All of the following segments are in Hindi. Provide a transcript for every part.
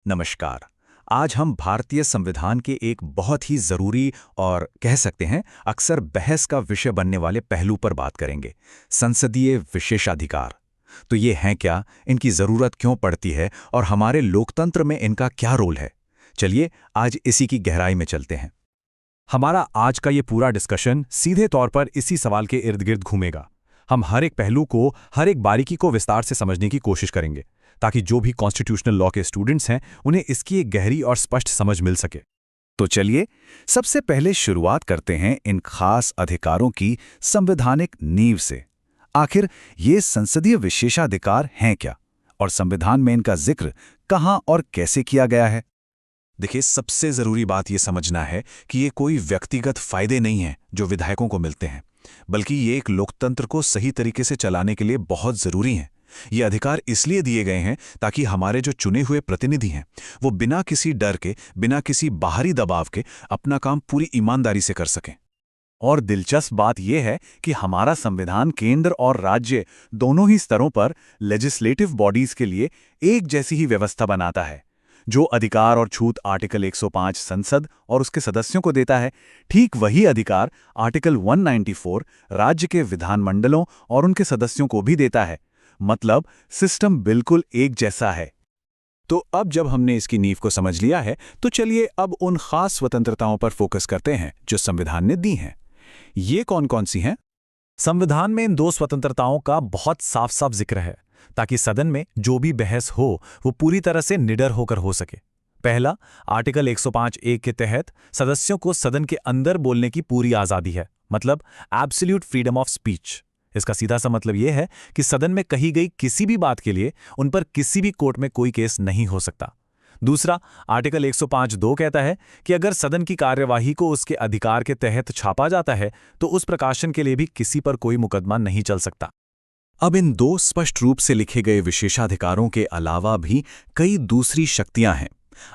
नमस्कार। आज हम भारतीय संविधान के एक बहुत ही ज़रूरी और कह सकते हैं अक्सर बहस का विषय बनने वाले पहलू पर बात करेंगे, संसदीय विशेषाधिकार। तो ये हैं क्या, इनकी ज़रूरत क्यों पड़ती है और हमारे लोकतंत्र में इनका क्या रोल है? चलिए आज इसी की गहराई में चलते हैं। हमारा आज का ये पूरा डिस्कशन सीधे तौर पर इसी सवाल के इर्द गिर्द घूमेगा। हम हर एक पहलू को, हर एक बारीकी को विस्तार से समझने की कोशिश करेंगे, ताकि जो भी कॉन्स्टिट्यूशनल लॉ के स्टूडेंट्स हैं उन्हें इसकी एक गहरी और स्पष्ट समझ मिल सके। तो चलिए सबसे पहले शुरुआत करते हैं इन खास अधिकारों की संवैधानिक नींव से। आखिर ये संसदीय विशेषाधिकार हैं क्या और संविधान में इनका जिक्र कहां और कैसे किया गया है? देखिए, सबसे जरूरी बात यह समझना है कि ये कोई व्यक्तिगत फायदे नहीं हैं जो विधायकों को मिलते हैं, बल्कि ये एक लोकतंत्र को सही तरीके से चलाने के लिए बहुत जरूरी हैं। ये अधिकार इसलिए दिए गए हैं ताकि हमारे जो चुने हुए प्रतिनिधि हैं वो बिना किसी डर के, बिना किसी बाहरी दबाव के अपना काम पूरी ईमानदारी से कर सकें। और दिलचस्प बात यह है कि हमारा संविधान केंद्र और राज्य दोनों ही स्तरों पर लेजिस्लेटिव बॉडीज के लिए एक जैसी ही व्यवस्था बनाता है। जो अधिकार और छूट आर्टिकल 105 संसद और उसके सदस्यों को देता है, ठीक वही अधिकार आर्टिकल 194 राज्य के विधानमंडलों और उनके सदस्यों को भी देता है। मतलब सिस्टम बिल्कुल एक जैसा है। तो अब जब हमने इसकी नींव को समझ लिया है, तो चलिए अब उन खास स्वतंत्रताओं पर फोकस करते हैं जो संविधान ने दी हैं। ये कौन कौन सी हैं? संविधान में इन दो स्वतंत्रताओं का बहुत साफ साफ जिक्र है, ताकि सदन में जो भी बहस हो वो पूरी तरह से निडर होकर हो सके। पहला, आर्टिकल 105(a) के तहत सदस्यों को सदन के अंदर बोलने की पूरी आज़ादी है, मतलब एब्सोल्यूट फ्रीडम ऑफ स्पीच। इसका सीधा सा मतलब यह है कि सदन में कही गई किसी भी बात के लिए उन पर किसी भी कोर्ट में कोई केस नहीं हो सकता। दूसरा, आर्टिकल 105(2) कहता है कि अगर सदन की कार्यवाही को उसके अधिकार के तहत छापा जाता है तो उस प्रकाशन के लिए भी किसी पर कोई मुकदमा नहीं चल सकता। अब इन दो स्पष्ट रूप से लिखे गए विशेषाधिकारों के अलावा भी कई दूसरी शक्तियां हैं।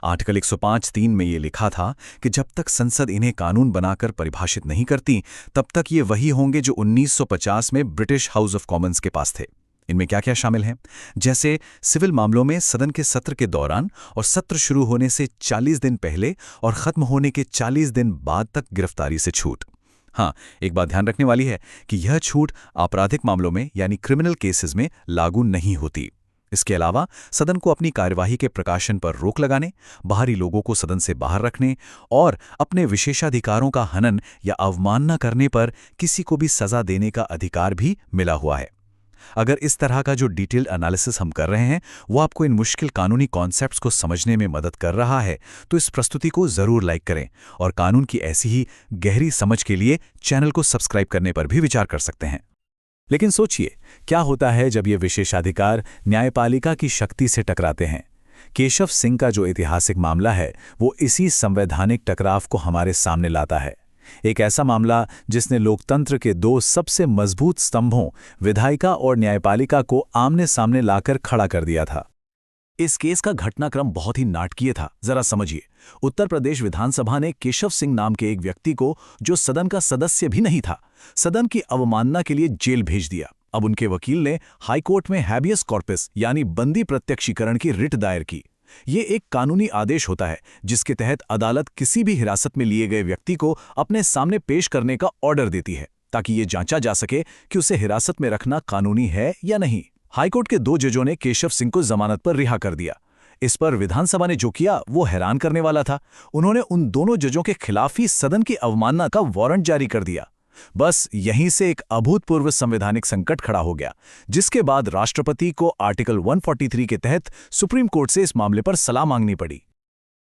आर्टिकल 105(3) में ये लिखा था कि जब तक संसद इन्हें कानून बनाकर परिभाषित नहीं करती, तब तक ये वही होंगे जो 1950 में ब्रिटिश हाउस ऑफ कॉमन्स के पास थे। इनमें क्या क्या शामिल हैं? जैसे सिविल मामलों में सदन के सत्र के दौरान और सत्र शुरू होने से 40 दिन पहले और खत्म होने के 40 दिन बाद तक गिरफ्तारी से छूट। हाँ, एक बात ध्यान रखने वाली है कि यह छूट आपराधिक मामलों में यानी क्रिमिनल केसेस में लागू नहीं होती। इसके अलावा सदन को अपनी कार्यवाही के प्रकाशन पर रोक लगाने, बाहरी लोगों को सदन से बाहर रखने और अपने विशेषाधिकारों का हनन या अवमानना करने पर किसी को भी सजा देने का अधिकार भी मिला हुआ है। अगर इस तरह का जो डिटेल्ड एनालिसिस हम कर रहे हैं वो आपको इन मुश्किल कानूनी कॉन्सेप्ट्स को समझने में मदद कर रहा है, तो इस प्रस्तुति को जरूर लाइक करें और कानून की ऐसी ही गहरी समझ के लिए चैनल को सब्सक्राइब करने पर भी विचार कर सकते हैं। लेकिन सोचिए, क्या होता है जब ये विशेषाधिकार न्यायपालिका की शक्ति से टकराते हैं? केशव सिंह का जो ऐतिहासिक मामला है वो इसी संवैधानिक टकराव को हमारे सामने लाता है। एक ऐसा मामला जिसने लोकतंत्र के दो सबसे मजबूत स्तंभों, विधायिका और न्यायपालिका को आमने सामने लाकर खड़ा कर दिया था। इस केस का घटनाक्रम बहुत ही नाटकीय था। जरा समझिए, उत्तर प्रदेश विधानसभा ने केशव सिंह नाम के एक व्यक्ति को, जो सदन का सदस्य भी नहीं था, सदन की अवमानना के लिए जेल भेज दिया। अब उनके वकील ने हाईकोर्ट में हैबियस कॉर्पस यानी बंदी प्रत्यक्षीकरण की रिट दायर की। ये एक कानूनी आदेश होता है जिसके तहत अदालत किसी भी हिरासत में लिए गए व्यक्ति को अपने सामने पेश करने का ऑर्डर देती है, ताकि ये जांचा जा सके कि उसे हिरासत में रखना कानूनी है या नहीं। हाईकोर्ट के दो जजों ने केशव सिंह को जमानत पर रिहा कर दिया। इस पर विधानसभा ने जो किया वो हैरान करने वाला था। उन्होंने उन दोनों जजों के खिलाफ ही सदन की अवमानना का वारंट जारी कर दिया। बस यहीं से एक अभूतपूर्व संवैधानिक संकट खड़ा हो गया, जिसके बाद राष्ट्रपति को आर्टिकल 143 के तहत सुप्रीम कोर्ट से इस मामले पर सलाह मांगनी पड़ी।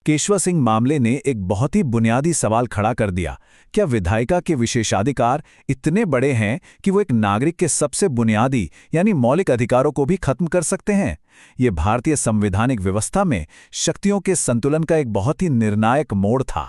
केशव सिंह मामले ने एक बहुत ही बुनियादी सवाल खड़ा कर दिया। क्या विधायिका के विशेषाधिकार इतने बड़े हैं कि वो एक नागरिक के सबसे बुनियादी यानी मौलिक अधिकारों को भी खत्म कर सकते हैं? ये भारतीय संवैधानिक व्यवस्था में शक्तियों के संतुलन का एक बहुत ही निर्णायक मोड़ था।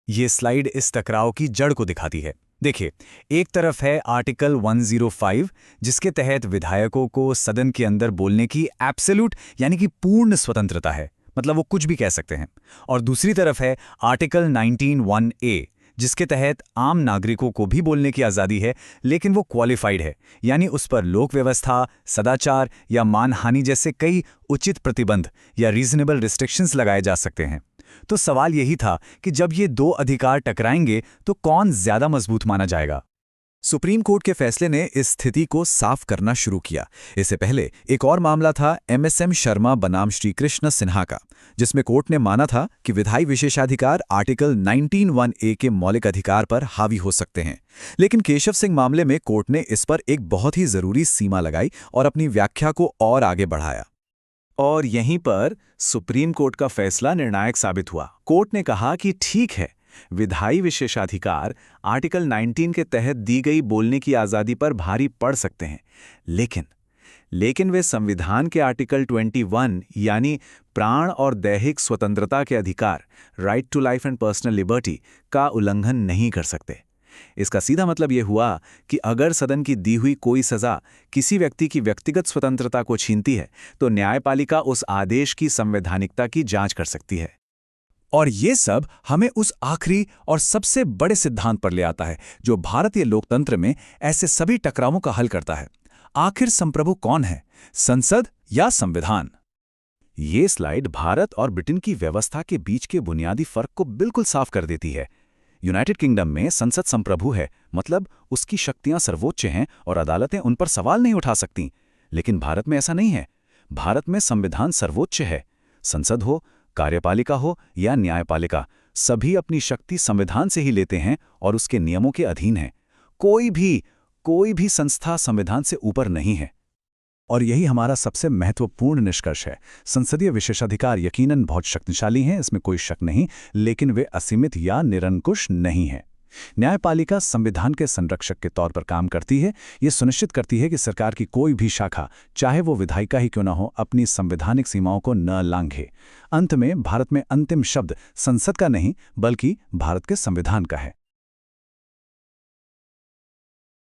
ये स्लाइड इस टकराव की जड़ को दिखाती है। देखिए, एक तरफ है आर्टिकल 105 जिसके तहत विधायकों को सदन के अंदर बोलने की एब्सोल्यूट यानी कि पूर्ण स्वतंत्रता है, मतलब वो कुछ भी कह सकते हैं। और दूसरी तरफ है आर्टिकल 19(1)(a) जिसके तहत आम नागरिकों को भी बोलने की आज़ादी है, लेकिन वो क्वालिफाइड है, यानी उस पर लोक व्यवस्था, सदाचार या मानहानि जैसे कई उचित प्रतिबंध या रीजनेबल रिस्ट्रिक्शंस लगाए जा सकते हैं। तो सवाल यही था कि जब ये दो अधिकार टकराएंगे तो कौन ज्यादा मजबूत माना जाएगा। सुप्रीम कोर्ट के फैसले ने इस स्थिति को साफ करना शुरू किया। इससे पहले एक और मामला था MSM शर्मा बनाम श्री कृष्ण सिन्हा का, जिसमें कोर्ट ने माना था कि विधायी विशेषाधिकार आर्टिकल 19(1)A के मौलिक अधिकार पर हावी हो सकते हैं। लेकिन केशव सिंह मामले में कोर्ट ने इस पर एक बहुत ही जरूरी सीमा लगाई और अपनी व्याख्या को और आगे बढ़ाया। और यहीं पर सुप्रीम कोर्ट का फैसला निर्णायक साबित हुआ। कोर्ट ने कहा कि ठीक है, विधायी विशेषाधिकार आर्टिकल 19 के तहत दी गई बोलने की आज़ादी पर भारी पड़ सकते हैं, लेकिन वे संविधान के आर्टिकल 21 यानी प्राण और दैहिक स्वतंत्रता के अधिकार, right to life and personal liberty, का उल्लंघन नहीं कर सकते। इसका सीधा मतलब यह हुआ कि अगर सदन की दी हुई कोई सजा किसी व्यक्ति की व्यक्तिगत स्वतंत्रता को छीनती है, तो न्यायपालिका उस आदेश की संवैधानिकता की जांच कर सकती है। और ये सब हमें उस आखिरी और सबसे बड़े सिद्धांत पर ले आता है जो भारतीय लोकतंत्र में ऐसे सभी टकरावों का हल करता है। आखिर संप्रभु कौन है, संसद या संविधान? ये स्लाइड भारत और ब्रिटेन की व्यवस्था के बीच के बुनियादी फर्क को बिल्कुल साफ कर देती है। यूनाइटेड किंगडम में संसद संप्रभु है, मतलब उसकी शक्तियां सर्वोच्च हैं और अदालतें उन पर सवाल नहीं उठा सकती। लेकिन भारत में ऐसा नहीं है। भारत में संविधान सर्वोच्च है। संसद हो, कार्यपालिका हो या न्यायपालिका, सभी अपनी शक्ति संविधान से ही लेते हैं और उसके नियमों के अधीन हैं। कोई भी संस्था संविधान से ऊपर नहीं है। और यही हमारा सबसे महत्वपूर्ण निष्कर्ष है। संसदीय विशेषाधिकार यकीनन बहुत शक्तिशाली हैं, इसमें कोई शक नहीं, लेकिन वे असीमित या निरंकुश नहीं हैं। न्यायपालिका संविधान के संरक्षक के तौर पर काम करती है। ये सुनिश्चित करती है कि सरकार की कोई भी शाखा, चाहे वो विधायिका ही क्यों न हो, अपनी संवैधानिक सीमाओं को न लांघे। अंत में भारत में अंतिम शब्द संसद का नहीं, बल्कि भारत के संविधान का है।